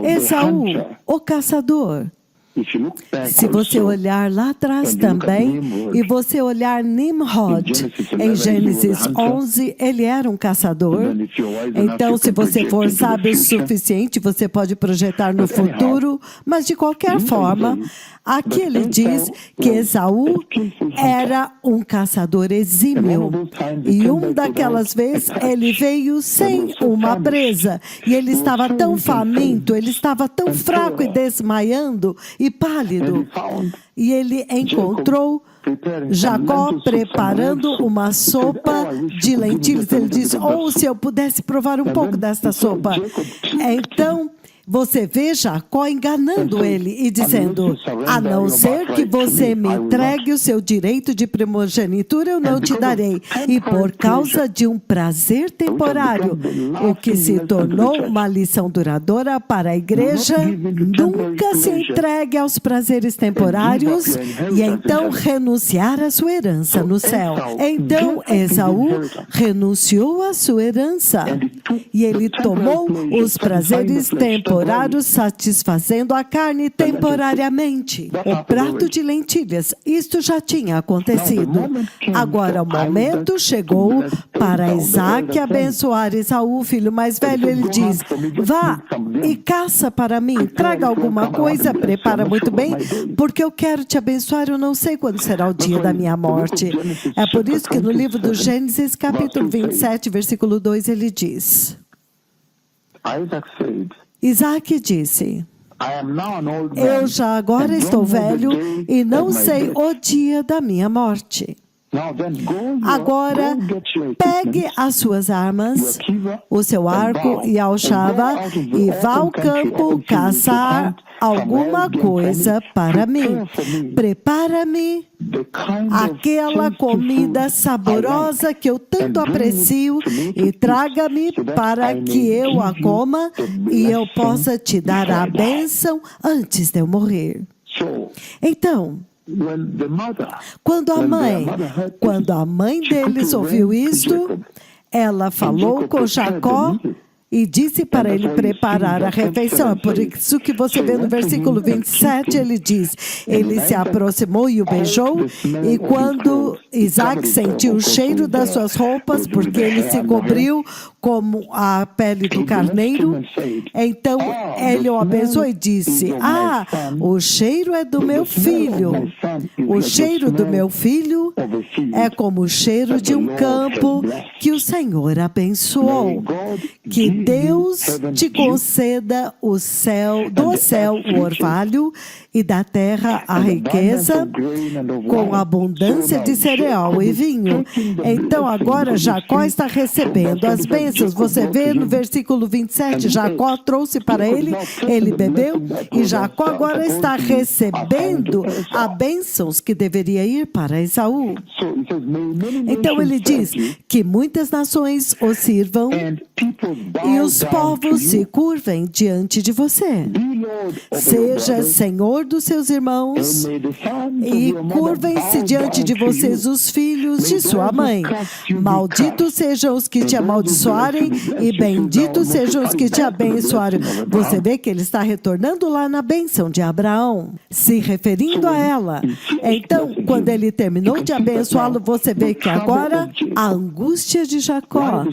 Esaú, o caçador, se você olhar lá atrás também, e você olhar Nimrod, em Gênesis 11, ele era um caçador. Então, se você for sábio o suficiente, você pode projetar no futuro, mas de qualquer forma, aqui ele diz que Esaú era um caçador exímio. E daquelas vezes, ele veio sem uma presa. E ele estava tão faminto, ele estava tão fraco e desmaiando e pálido. E ele encontrou Jacó preparando uma sopa de lentilhas. Ele disse: oh, se eu pudesse provar um pouco desta sopa. Então, você vê Jacó enganando ele e dizendo: a não ser que você me entregue o seu direito de primogenitura, eu não te darei. E por causa de um prazer temporário, o que se tornou uma lição duradoura para a igreja, nunca se entregue aos prazeres temporários e então renunciar à sua herança no céu. Então Esaú renunciou à sua herança e ele tomou os prazeres temporários, satisfazendo a carne temporariamente. O prato de lentilhas, isto já tinha acontecido. Agora o momento chegou para Isaac abençoar Esaú, filho mais velho. Ele diz: vá e caça para mim, traga alguma coisa, prepara muito bem, porque eu quero te abençoar, eu não sei quando será o dia da minha morte. É por isso que no livro do Gênesis, capítulo 27, versículo 2, ele diz: Isaac disse: eu já agora estou velho e não sei o dia da minha morte. Agora, pegue as suas armas, o seu arco e alchava, e vá ao campo caçar alguma coisa para mim. Prepara-me aquela comida saborosa que eu tanto aprecio e traga-me para que eu a coma e eu possa te dar a bênção antes de eu morrer. Então, quando a mãe deles ouviu isto, ela falou com Jacó e disse para ele preparar a refeição. É por isso que você vê no versículo 27, ele diz: ele se aproximou e o beijou, e quando Isaac sentiu o cheiro das suas roupas, porque ele se cobriu como a pele do carneiro, então ele o abençoou e disse: ah, o cheiro é do meu filho. O cheiro do meu filho é como o cheiro de um campo que o Senhor abençoou. Que Deus te conceda do céu o orvalho e da terra a riqueza, com abundância de cereal e vinho. Então agora Jacó está recebendo as bênçãos. Você vê no versículo 27, Jacó trouxe para ele, ele bebeu, e Jacó agora está recebendo as bênçãos que deveria ir para Esaú. Então ele diz que muitas nações o sirvam e os povos se curvem diante de você. Seja Senhor dos seus irmãos e curvem-se diante de vocês os filhos de sua mãe. Malditos sejam os que te amaldiçoarem e benditos sejam os que te abençoarem. Você vê que ele está retornando lá na bênção de Abraão, se referindo a ela. Então, quando ele terminou de abençoá-lo, você vê que agora a angústia de Jacó.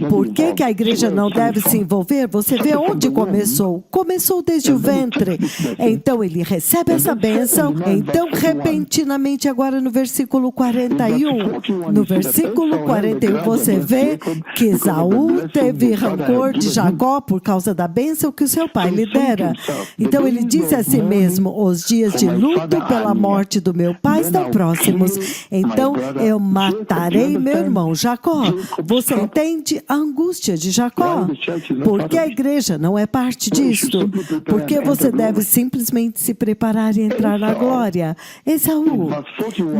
Por que a igreja não deve se envolver? Você vê onde começou. Começou desde o ventre. Então ele recebe essa bênção. Então, repentinamente, agora no versículo 41. No versículo 41, você vê que Esaú teve rancor de Jacó por causa da bênção que o seu pai lhe dera. Então ele disse a si mesmo: os dias de luto pela morte do meu pai estão próximos. Então eu matarei meu irmão Jacó. Você entende a angústia de Jacó? Porque a igreja não é parte disto. Porque você deve simplesmente se preparar e entrar na glória. Esaú,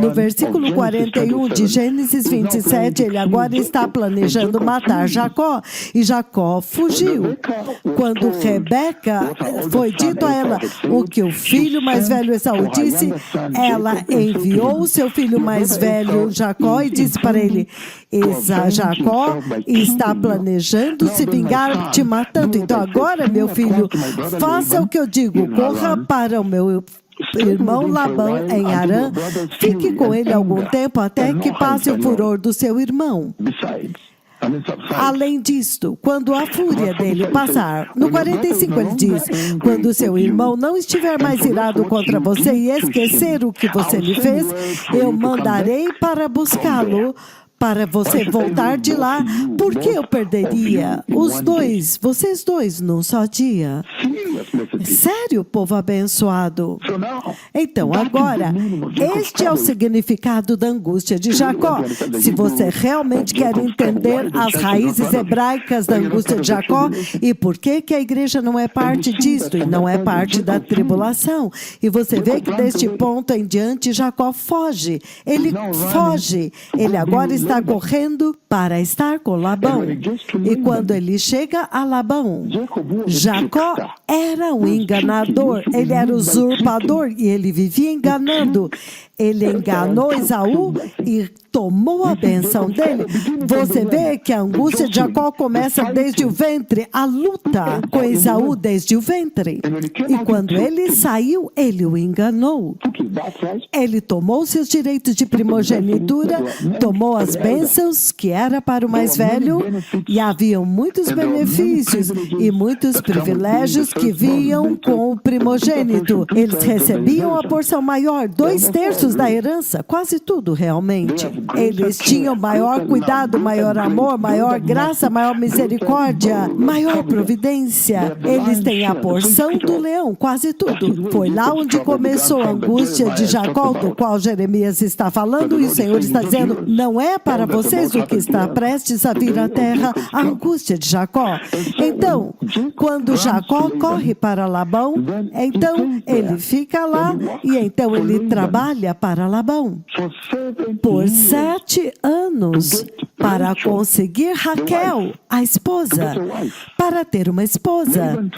no versículo 41 de Gênesis 27, ele agora está planejando matar Jacó. E Jacó fugiu. Quando Rebeca foi dito a ela o que o filho mais velho Esaú disse, ela enviou o seu filho mais velho Jacó e disse para ele: Jacó está planejando se vingar te matando. Então agora, meu filho, faça o que eu digo, corra para o meu irmão Labão em Harã, fique com ele algum tempo até que passe o furor do seu irmão. Além disto, quando a fúria dele passar, no 45 ele diz: quando seu irmão não estiver mais irado contra você e esquecer o que você lhe fez, eu mandarei para buscá-lo, para você voltar de lá, porque eu perderia os dois, vocês dois, num só dia. Sério, povo abençoado? Então, agora, este é o significado da angústia de Jacó. Se você realmente quer entender as raízes hebraicas da angústia de Jacó e por que a igreja não é parte disto e não é parte da tribulação. E você vê que deste ponto em diante, Jacó foge. Ele foge. Ele agora está correndo para estar com Labão. E quando ele chega a Labão, Jacó era um enganador, ele era usurpador e ele vivia enganando. Ele enganou Esaú e tomou a bênção dele. Você vê que a angústia de Jacó começa desde o ventre, a luta com Esaú desde o ventre. E quando ele saiu, ele o enganou. Ele tomou seus direitos de primogenitura, tomou as bênçãos que era para o mais velho, e haviam muitos benefícios e muitos privilégios que vinham com o primogênito. Eles recebiam a porção maior, 2/3 da herança, quase tudo realmente. Eles tinham maior cuidado, maior amor, maior graça, maior misericórdia, maior providência. Eles têm a porção do leão, quase tudo. Foi lá onde começou a angústia de Jacó, do qual Jeremias está falando, e o Senhor está dizendo: não é para vocês o que está prestes a vir à terra, a angústia de Jacó. Então, quando Jacó corre para Labão, então ele fica lá e então ele trabalha para Labão por 7 anos para conseguir Raquel, a esposa, para ter uma esposa.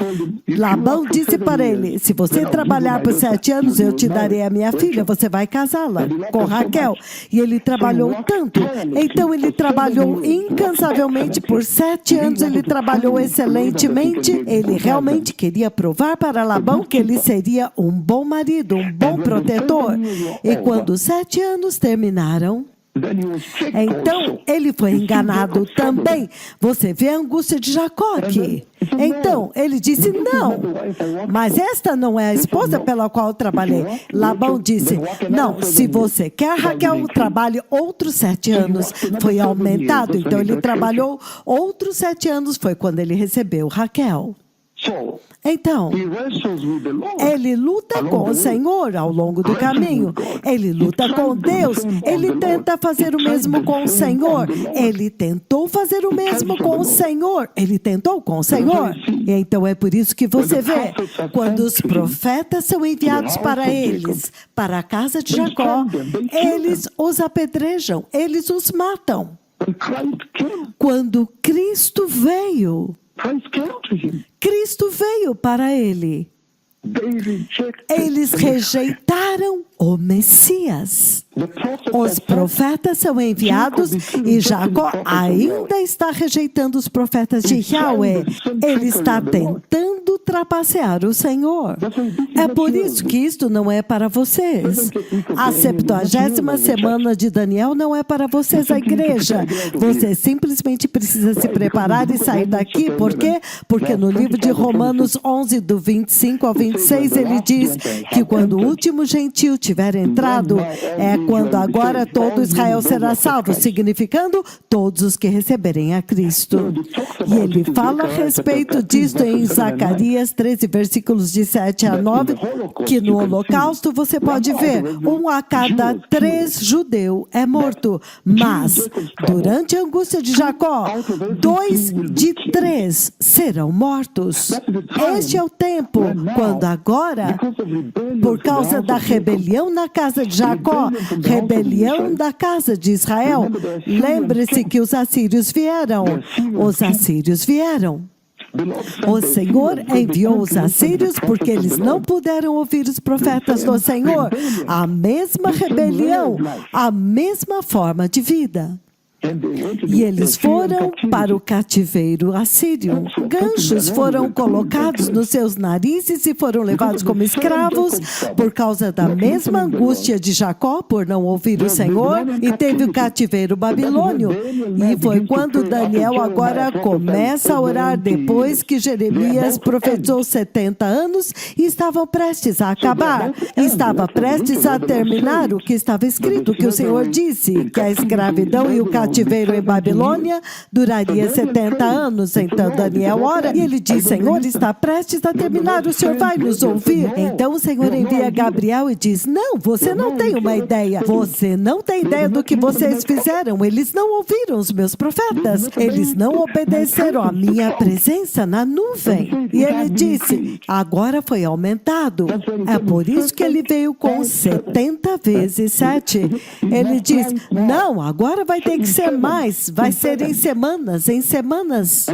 Labão disse para ele: se você trabalhar por 7 anos, eu te darei a minha filha, você vai casá-la com Raquel. E ele trabalhou tanto, então ele trabalhou incansavelmente por 7 anos, ele trabalhou excelentemente. Ele realmente queria provar para Labão que ele seria um bom marido, um bom protetor. E quando os 7 anos terminaram, então ele foi enganado também. Você vê a angústia de Jacó aqui. Então ele disse: não, mas esta não é a esposa pela qual eu trabalhei. Labão disse: não, se você quer Raquel, trabalhe outros 7 anos. Foi aumentado, então ele trabalhou outros 7 anos, foi quando ele recebeu Raquel. Então, ele luta com o Senhor ao longo do caminho. Ele luta com Deus. Ele tenta fazer o mesmo com o Senhor. Ele tentou fazer o mesmo com o Senhor. Ele tentou com o Senhor. E então é por isso que você vê, quando os profetas são enviados para eles, para a casa de Jacó, eles os apedrejam, eles os matam. Quando Cristo veio, Cristo veio para ele. Eles rejeitaram o Messias. Os profetas são enviados e Jacó ainda está rejeitando os profetas de Yahweh. Ele está tentando trapacear o Senhor. É por isso que isto não é para vocês. A 70ª semana de Daniel não é para vocês, a igreja. Você simplesmente precisa se preparar e sair daqui. Por quê? Porque no livro de Romanos 11, do 25 ao 26, ele diz que quando o último gentio tiver entrado, é quando agora todo Israel será salvo, significando todos os que receberem a Cristo. E ele fala a respeito disto em Zacarias 13, versículos de 7 a 9, que no holocausto você pode ver 1 a cada 3 judeu é morto, mas durante a angústia de Jacó, 2 de 3 serão mortos. Este é o tempo quando agora, por causa da rebelião na casa de Jacó, rebelião da casa de Israel, lembre-se que os assírios vieram. Os assírios vieram. O Senhor enviou os assírios porque eles não puderam ouvir os profetas do Senhor. A mesma rebelião, a mesma forma de vida. E eles foram para o cativeiro assírio. Ganchos foram colocados nos seus narizes e foram levados como escravos por causa da mesma angústia de Jacó por não ouvir o Senhor, e teve o cativeiro babilônio. E foi quando Daniel agora começa a orar depois que Jeremias profetizou 70 anos e estavam prestes a acabar. Estava prestes a terminar o que estava escrito, que o Senhor disse, que a escravidão e o cativeiro em Babilônia duraria 70 anos. Então Daniel ora e ele diz: Senhor, está prestes a terminar, o Senhor vai nos ouvir? Então o Senhor envia Gabriel e diz: não, você não tem uma ideia. Você não tem ideia do que vocês fizeram. Eles não ouviram os meus profetas. Eles não obedeceram à minha presença na nuvem. E ele disse: agora foi aumentado. É por isso que ele veio com 70 vezes 7. Ele diz: não, agora vai ter que ser mais, vai ser em semanas, em semanas.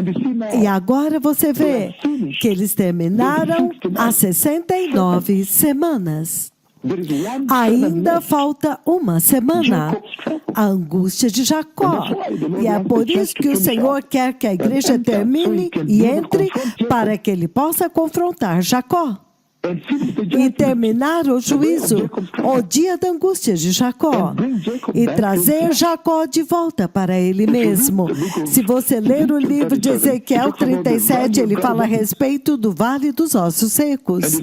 E agora você vê que eles terminaram as 69 semanas. Ainda falta uma semana, a angústia de Jacó. E é por isso que o Senhor quer que a igreja termine e entre para que ele possa confrontar Jacó e terminar o juízo, o dia da angústia de Jacó, e trazer Jacó de volta para ele mesmo. Se você ler o livro de Ezequiel 37, ele fala a respeito do Vale dos Ossos Secos.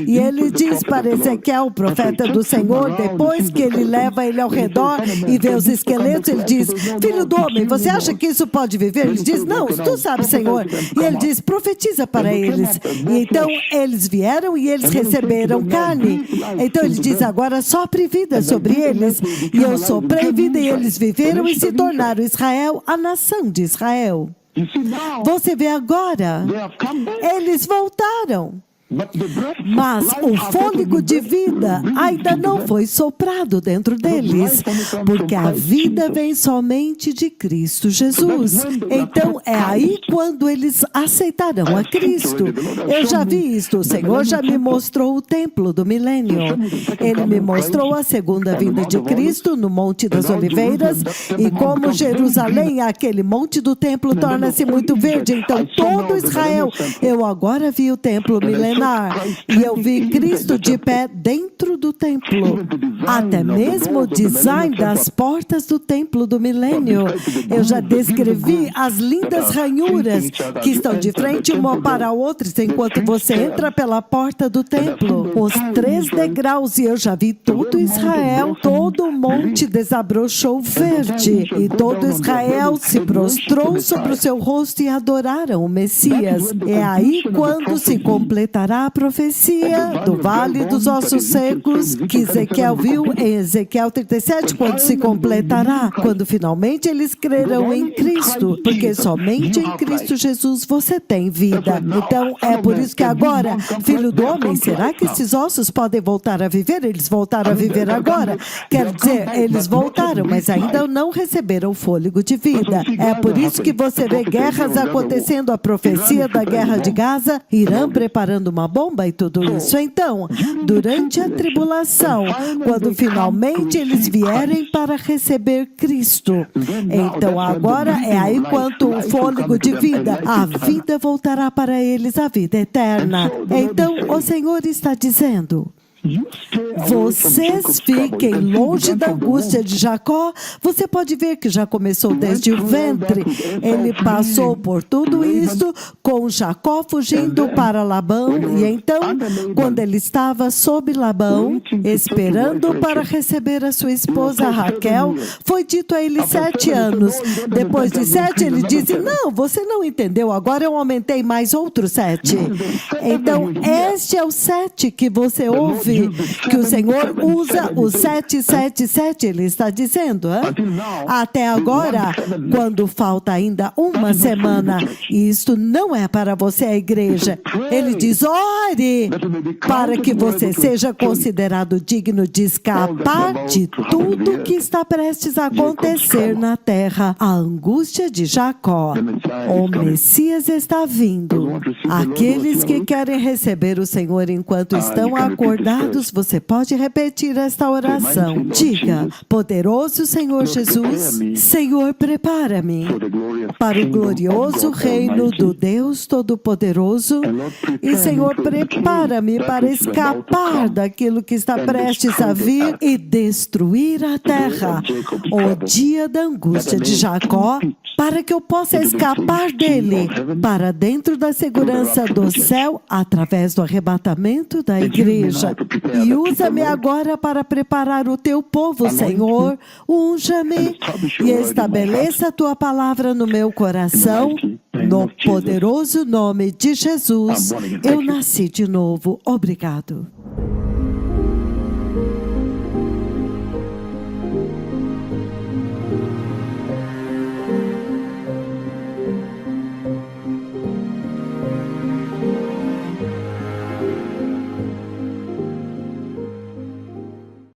E ele diz para Ezequiel, o profeta do Senhor, depois que ele leva ele ao redor e vê os esqueletos, ele diz: filho do homem, você acha que isso pode viver? Ele diz: não, tu sabes, Senhor. E ele diz: profetiza para eles. E então eles vieram e eles receberam carne. Então ele diz: agora sopre vida sobre eles. E eu soprei vida e eles viveram e se tornaram Israel, a nação de Israel. Você vê agora, eles voltaram. Mas o fôlego de vida ainda não foi soprado dentro deles, porque a vida vem somente de Cristo Jesus. Então é aí quando eles aceitarão a Cristo. Eu já vi isto, o Senhor já me mostrou o templo do milênio. Ele me mostrou a segunda vinda de Cristo no Monte das Oliveiras, e como Jerusalém, aquele monte do templo torna-se muito verde, então todo Israel, eu agora vi o templo milenar. E eu vi Cristo de pé dentro do templo. Até mesmo o design das portas do templo do milênio. Eu já descrevi as lindas ranhuras que estão de frente uma para a outra enquanto você entra pela porta do templo. Os 3 degraus, e eu já vi todo Israel, todo o monte desabrochou verde. E todo Israel se prostrou sobre o seu rosto e adoraram o Messias. É aí quando se completará completará a profecia do vale dos ossos secos que Ezequiel viu em Ezequiel 37, quando se completará, quando finalmente eles crerão em Cristo, porque somente em Cristo Jesus você tem vida. Então é por isso que agora, filho do homem, será que esses ossos podem voltar a viver? Eles voltaram a viver agora. Quer dizer, eles voltaram, mas ainda não receberam fôlego de vida. É por isso que você vê guerras acontecendo, a profecia da guerra de Gaza, Irã preparando uma bomba e tudo isso. Então, durante a tribulação, quando finalmente eles vierem para receber Cristo, então agora é aí quanto o fôlego de vida, a vida voltará para eles, a vida eterna. Então o Senhor está dizendo: vocês fiquem longe da angústia de Jacó. Você pode ver que já começou desde o ventre. Ele passou por tudo isso com Jacó fugindo para Labão. E então, quando ele estava sob Labão, esperando para receber a sua esposa Raquel, foi dito a ele 7 anos. Depois de 7, ele disse: não, você não entendeu, agora eu aumentei mais outros 7. Então, este é o 7 que você ouve, que o Senhor usa o 777, ele está dizendo, até agora, quando falta ainda uma semana, e isto não é para você, a igreja. Ele diz: ore para que você seja considerado digno de escapar de tudo que está prestes a acontecer na terra. A angústia de Jacó. O Messias está vindo. Aqueles que querem receber o Senhor enquanto estão acordados, você pode repetir esta oração. Diga: poderoso Senhor Jesus, Senhor, prepara-me para o glorioso reino do Deus Todo-Poderoso. E Senhor, prepara-me para escapar daquilo que está prestes a vir e destruir a terra. O dia da angústia de Jacó, para que eu possa escapar dele para dentro da segurança do céu através do arrebatamento da igreja. E usa-me agora para preparar o teu povo, Senhor. Unja-me e estabeleça a tua palavra no meu coração. No poderoso nome de Jesus, eu nasci de novo. Obrigado.